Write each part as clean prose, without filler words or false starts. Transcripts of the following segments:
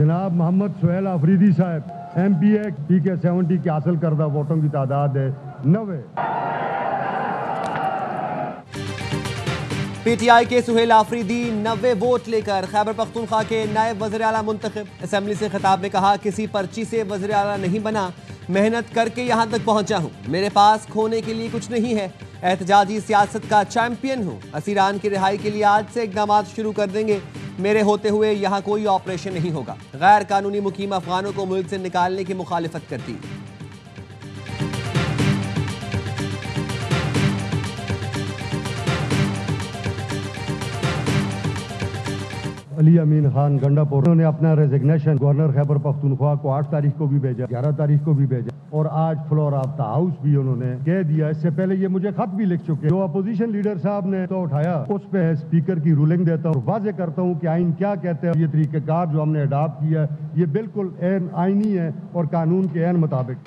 जनाब मोहम्मद सुहेल अफरीदी साहब MPA PK 70 की हासिल करदा वोटों की तादाद है 90। PTI के सुहेल आफरीदी 90 वोट लेकर खैबर पख्तूनख्वा के नायब वज़ीर आला मुंतखब। असेंबली से खिताब में कहा, किसी पर्ची से वज़ीर आला नहीं बना, मेहनत करके यहाँ तक पहुँचा हूँ, मेरे पास खोने के लिए कुछ नहीं है, एहतजाजी सियासत का चैंपियन हूँ, असीरान की रिहाई के लिए आज से इक़दामात शुरू कर देंगे, मेरे होते हुए यहाँ कोई ऑपरेशन नहीं होगा। गैर कानूनी मुकीम अफगानों को मुल्क से निकालने की मुखालिफत करती। अली अमीन खान गंडापुर, उन्होंने अपना रेजिग्नेशन गवर्नर खैबर पख्तूनख्वा को 8 तारीख को भी भेजा, 11 तारीख को भी भेजा और आज फ्लोर ऑफ द हाउस भी उन्होंने कह दिया। इससे पहले ये मुझे खत भी लिख चुके। जो अपोजिशन लीडर साहब ने तो उठाया, उस पे स्पीकर की रूलिंग देता हूँ और वाजे करता हूँ कि आइन क्या कहते हैं। ये तरीक़ेकार जो हमने अडॉप्ट किया है ये बिल्कुल आइनी है और कानून के ऐन मुताबिक।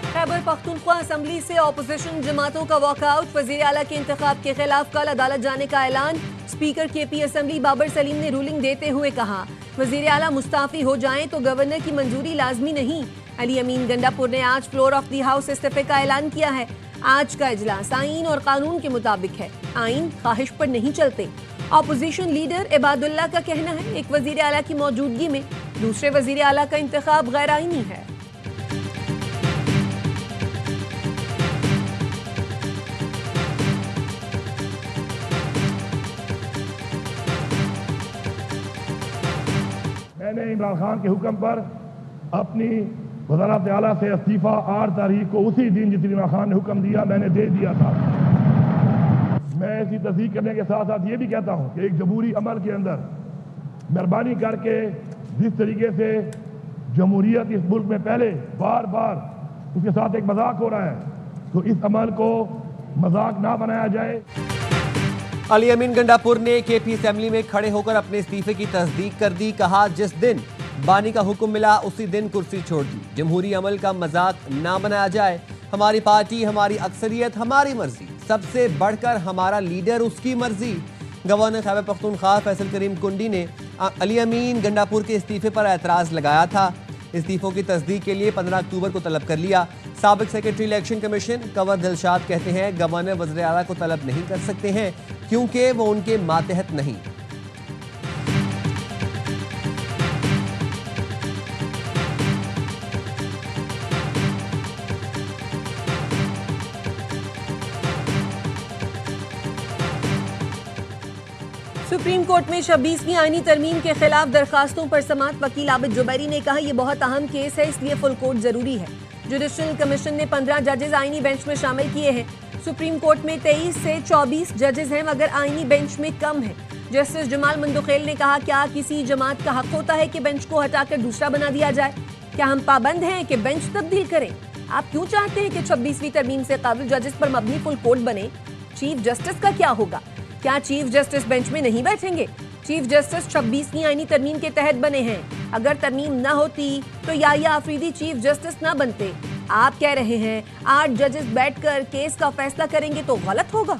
खैबर पख्तूनख्वा असेंबली से ऑपोजिशन जमातों का वॉकआउट, वज़ीर आला के इंतखाब के खिलाफ कल अदालत जाने का ऐलान। Speaker KP assembly Babar Saleem ने रूलिंग देते हुए कहा, वज़ीर आला मुस्ताफी हो जाएं तो गवर्नर की मंजूरी लाजमी नहीं। अली अमीन गंडापुर ने आज फ्लोर ऑफ दी हाउस इस्तीफे का ऐलान किया है। आज का इजलास आइन और कानून के मुताबिक है, आइन ख्वाहिश पर नहीं चलते। ऑपोजिशन लीडर इबादुल्ला का कहना है, एक वज़ीर आला की मौजूदगी में दूसरे वज़ीर आला का इंतखाब गैर आइनी है। मैंने इमरान खान के हुक्म पर अपनी वज़ारत आला से इस्तीफा 8 तारीख को, उसी दिन जिस दिन इमरान खान ने हुक्म दिया, मैंने दे दिया था। मैं इसी तस्दीक करने के साथ साथ ये भी कहता हूँ कि एक जमहूरी अमल के अंदर मेहरबानी करके जिस तरीके से जमहूरियत इस मुल्क में पहले बार बार उसके साथ एक मजाक हो रहा है, तो इस अमल को मजाक ना बनाया जाए। अली अमीन गंडापुर ने KP असेंबली में खड़े होकर अपने इस्तीफे की तस्दीक कर दी। कहा, जिस दिन बानी का हुक्म मिला उसी दिन कुर्सी छोड़ दी। जमहूरी अमल का मजाक ना बनाया जाए। हमारी पार्टी, हमारी अक्सरियत, हमारी मर्जी, सबसे बढ़कर हमारा लीडर, उसकी मर्जी। गवर्नर खैबर पख्तूनख्वा फैसल करीम कुंडी ने अली अमीन गंडापुर के इस्तीफे पर एतराज़ लगाया था। इस्तीफों की तस्दीक के लिए 15 अक्टूबर को तलब कर लिया। साबिक secretary election commission Kanwar Dilshad कहते हैं, गवर्नर वज़ीर आला को तलब नहीं कर सकते हैं क्योंकि वो उनके मातहत नहीं। सुप्रीम कोर्ट में 26वीं आईनी तरमीम के खिलाफ दरखास्तों पर समाअत। वकील आबिद जुबैरी ने कहा, यह बहुत अहम केस है, इसलिए फुल कोर्ट जरूरी है। जुडिशल कमीशन ने 15 जजेस आईनी बेंच में शामिल किए हैं। सुप्रीम कोर्ट में 23 से 24 जजेस हैं, मगर आईनी बेंच में कम है। जस्टिस जमाल मंदुखेल ने कहा, क्या किसी जमात का हक होता है कि बेंच को हटाकर दूसरा बना दिया जाए? क्या हम पाबंद हैं कि बेंच तब्दील करें? आप क्यों चाहते हैं कि 26वीं तरमीम से काबिल जजेस पर मबनी फुल कोर्ट बने? चीफ जस्टिस का क्या होगा? क्या चीफ जस्टिस बेंच में नहीं बैठेंगे? चीफ जस्टिस 26वीं आईनी तरमीम के तहत बने हैं। अगर तरमीम न होती तो याहिया आफरीदी चीफ जस्टिस न बनते। आप कह रहे हैं 8 जजेस बैठकर केस का फैसला करेंगे तो गलत होगा।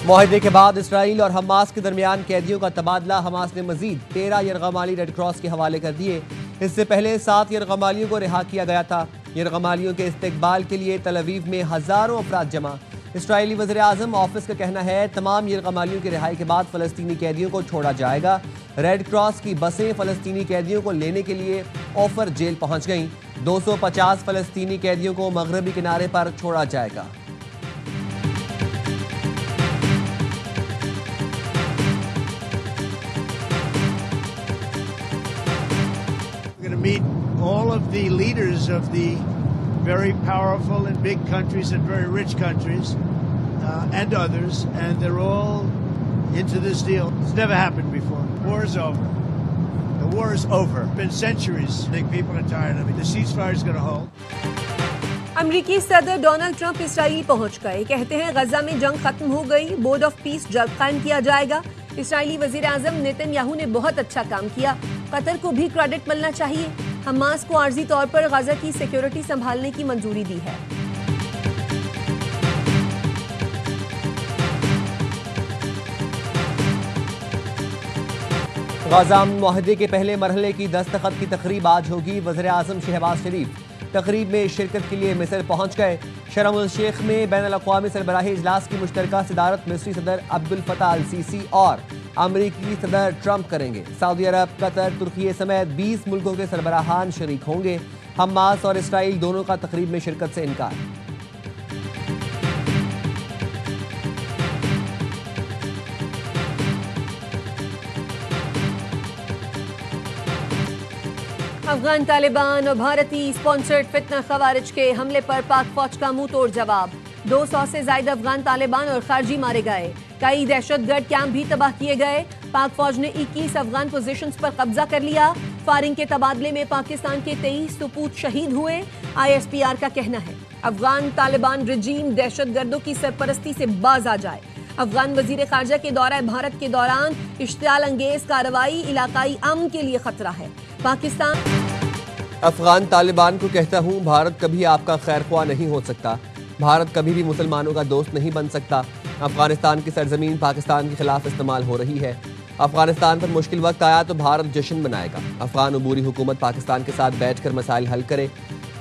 मुआहदे के बाद इसराइल और हमास के दरमियान कैदियों का तबादला। हमास ने मजीद 13 यरगमाली रेड क्रॉस के हवाले कर दिए। इससे पहले 7 यरगमालियों को रिहा किया गया था। यरगमालियों के इस्तकबाल के लिए तल अवीव में हज़ारों अफराद जमा। इसराइली वज़ीर आज़म ऑफिस का कहना है, तमाम यरगमालियों की रिहाई के बाद फ़लस्तीनी कैदियों को छोड़ा जाएगा। रेड क्रॉस की बसें फ़लस्तीनी कैदियों को लेने के लिए ओफर जेल पहुँच गईं। 250 फ़लस्तीनी कैदियों को मगरबी किनारे पर छोड़ा जाएगा। Meet all of the leaders of the very powerful and big countries and very rich countries and others, and they're all into this deal. It's never happened before. War is over. The war is over. It's been centuries. I think people are tired of it. The ceasefire is going to hold. अमरीकी सदर Donald Trump Israel पहुंच गए। कहते हैं गजा में जंग खत्म हो गई, बोर्ड ऑफ पीस जल्द कायम किया जाएगा। इसराइली वजीर आजम नेतन्याहू ने बहुत अच्छा काम किया, कतर को भी क्रेडिट मिलना चाहिए। हमास को आर्जी तौर पर गाजा की सिक्योरिटी संभालने की मंजूरी दी है। गाजा मुआहदे के पहले मरहले की दस्तखत की तकरीब आज होगी। वज़ीर आज़म शहबाज शरीफ तकरीब में शिरकत के लिए मिस्र पहुंच गए। शर्म अल शेख में बैनुल अक़वामी सरबराही इजलास की मुश्तरका सदारत मिस्री सदर अब्दुल फताह अल सीसी और अमरीकी सदर ट्रंप करेंगे। सऊदी अरब, कतर, तुर्की समेत 20 मुल्कों के सरबराहान शरीक होंगे। हमास और इसराइल दोनों का तकरीब में शिरकत से इनकार। अफगान तालिबान और भारतीय स्पॉन्सर्ड फितना खवारिज के हमले पर पाक फौज का मुंह तोड़ जवाब। 200 से ज्यादा अफगान तालिबान और खारजी मारे गए। कई दहशतगर्द कैंप भी तबाह किए गए। पाक फौज ने 21 अफगान पोजीशंस पर कब्जा कर लिया। फायरिंग के तबादले में पाकिस्तान के 23 सपूत शहीद हुए। ISPR का कहना है अफगान तालिबान रजीम दहशतगर्दों की सरपरस्ती से बाज आ जाए। अफगान वजीर खारजा के दौरा भारत के दौरान इश्तियाल अंगेज कार्रवाई इलाकाई अमन के लिए खतरा है। पाकिस्तान अफगान तालिबान को कहता हूं, भारत कभी आपका खैरख्वाह नहीं हो सकता। भारत कभी भी मुसलमानों का दोस्त नहीं बन सकता। अफगानिस्तान की सरजमीन पाकिस्तान के खिलाफ इस्तेमाल हो रही है। अफगानिस्तान पर मुश्किल वक्त आया तो भारत जश्न मनाएगा। अफगान अबूरी हुकूमत पाकिस्तान के साथ बैठकर मसाइल हल करे।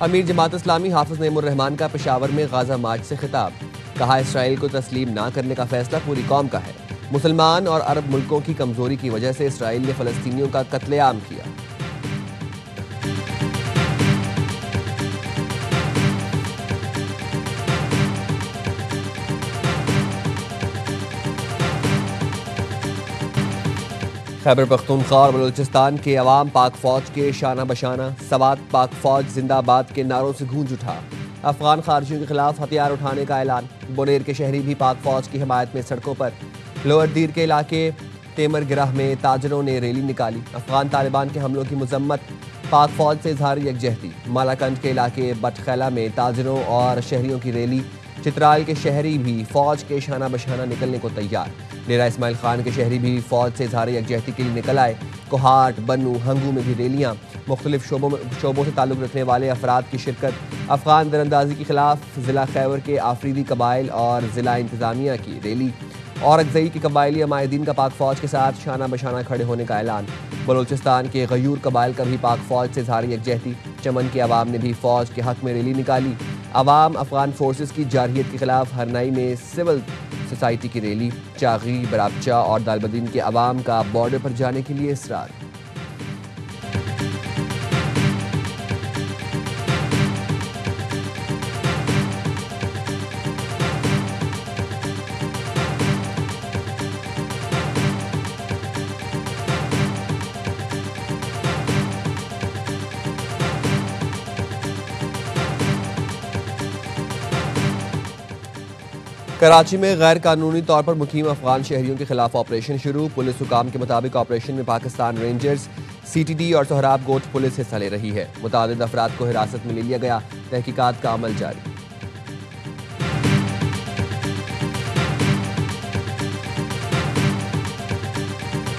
अमीर जमात इस्लामी हाफिज नईमुर्रहमान का पेशावर में गाजा मार्च से खिताब। कहा, इसराइल को तस्लीम ना करने का फैसला पूरी कौम का है। मुसलमान और अरब मुल्कों की कमजोरी की वजह से इसराइल ने फलस्तीनियों का कत्लेआम किया। खैबर पख्तूनख्वा और बलूचिस्तान के अवाम पाक फौज के शाना बशाना सवात पाक फौज जिंदाबाद के नारों से गूंज उठा। अफगान खारजियों के खिलाफ हथियार उठाने का ऐलान। बोनेर के शहरी भी पाक फौज की हिमायत में सड़कों पर। लोअर दीर के इलाके तेमर गिरह में ताजरों ने रैली निकाली। अफगान तालिबान के हमलों की मजम्मत। पाक फौज से इजहार यकजहती। मालाकंज के इलाके बटखैला में ताजरों और शहरियों की रैली। चित्राल के शहरी भी फौज के शाना बशाना निकलने को तैयार। डेरा इस्माइल खान के शहरी भी फौज से इजहार यकजहती के लिए निकल आए। कोहाट, बन्नू, हंगू में भी रैलियाँ। मुख्तलिफ शोबों से ताल्लुक़ रखने वाले अफराद की शिरकत। अफगान दरअंदाजी के खिलाफ ज़िला खैबर के आफरीदी कबाइल और ज़िला इंतज़ामिया की रैली। और अगजई के कबायली अमायदीन का पाक फौज के साथ शाना बशाना खड़े होने का ऐलान। बलूचिस्तान के गयूर कबाइल का भी पाक फौज से इजहार यकजहती। चमन के अवाम ने भी फौज के हक में रैली निकाली। अवाम अफगान फोर्सेस की जारहियत के खिलाफ हरनाई में सिविल सोसाइटी की रैली। चागी, बराबचा और दालबदीन के अवाम का बॉर्डर पर जाने के लिए इसरार। कराची में गैर कानूनी तौर पर मुकीम अफगान शहरियों के खिलाफ ऑपरेशन शुरू। पुलिस हुकाम के मुताबिक ऑपरेशन में पाकिस्तान रेंजर्स, CTD और सोहराब गोट पुलिस हिस्सा ले रही है। मुतादिद अफराद को हिरासत में ले लिया गया। तहकीकात का अमल जारी।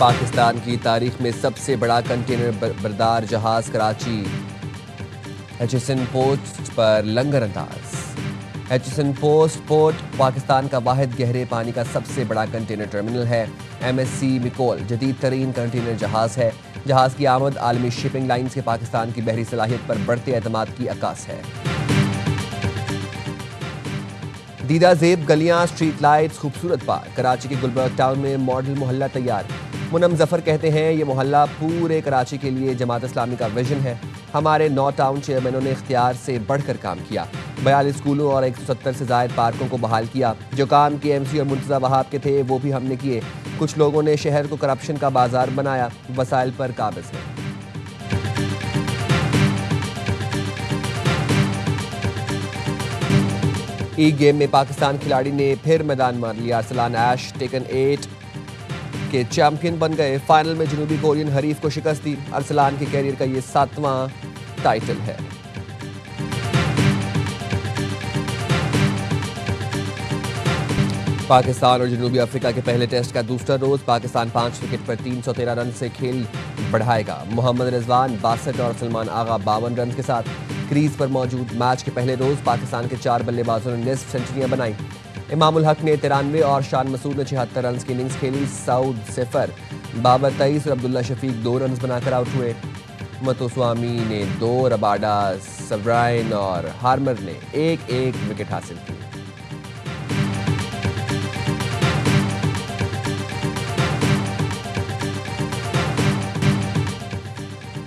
पाकिस्तान की तारीख में सबसे बड़ा कंटेनर बरदार जहाज कराची HSN पोस्ट पर लंगर अंदाज। HSN पोर्ट पाकिस्तान का वाहिद गहरे पानी का सबसे बड़ा कंटेनर टर्मिनल है। MSC मिकोल जदीद तरीन कंटेनर जहाज है। जहाज की आमद आलमी शिपिंग लाइन्स के पाकिस्तान की बहरी सलाहियत पर बढ़ते एतमाद की अक्कास है। दीदा जेब गलियां, स्ट्रीट लाइट्स, खूबसूरत पार्क। कराची के गुलबर्ग टाउन में मॉडल मोहल्ला तैयार। मुनम जफर कहते हैं, ये मोहल्ला पूरे कराची के लिए जमात इस्लामी का विजन है। हमारे 9 टाउन चेयरमैनों ने इख्तियार से बढ़कर काम किया। 42 स्कूलों और 170 से जायद पार्कों को बहाल किया। जो काम KMC और मुर्तज़ा वहाब के थे वो भी हमने किए। कुछ लोगों ने शहर को करप्शन का बाजार बनाया। वसाइल पर काबिज है। ई गेम में पाकिस्तान खिलाड़ी ने फिर मैदान मार लिया। अरसलान ऐश टेकन 8 के चैंपियन बन गए। फाइनल में जनूबी कोरियन हरीफ को शिकस्त दी। अरसलान के कैरियर का ये 7वां टाइटल है। पाकिस्तान और जनूबी अफ्रीका के पहले टेस्ट का दूसरा रोज। पाकिस्तान 5 विकेट पर 313 रन से खेल बढ़ाएगा। मोहम्मद रिजवान 62 और सलमान आगा 52 रन के साथ क्रीज पर मौजूद। मैच के पहले रोज पाकिस्तान के 4 बल्लेबाजों ने निस्फ सेंचुरियां बनाई। इमामुल हक ने 93 और शान मसूद ने 76 रन की इनिंग्स खेली। सऊद 0, बाबर 23 और अब्दुल्ला शफीक 2 रन बनाकर आउट हुए। मतुस्वामी ने 2, रबाडा, सब्राइन और हार्मर ने 1-1 विकेट हासिल की।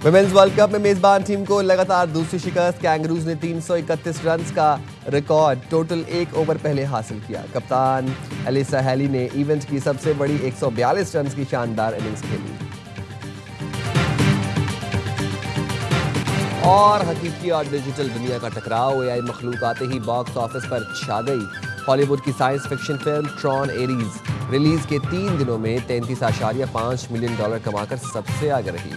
विमेंस वर्ल्ड कप में मेजबान टीम को लगातार दूसरी शिकस्त। कैंगरूज ने 331 रन का रिकॉर्ड टोटल 1 ओवर पहले हासिल किया। कप्तान एलिसा हेली ने इवेंट की सबसे बड़ी 142 रन की शानदार इनिंग्स खेली। और हकीकी और डिजिटल दुनिया का टकराव, एआई मखलूक आते ही बॉक्स ऑफिस पर छा गई। हॉलीवुड की science fiction film Tron Aries release के 3 दिनों में $33.5 मिलियन कमाकर सबसे आगे रही।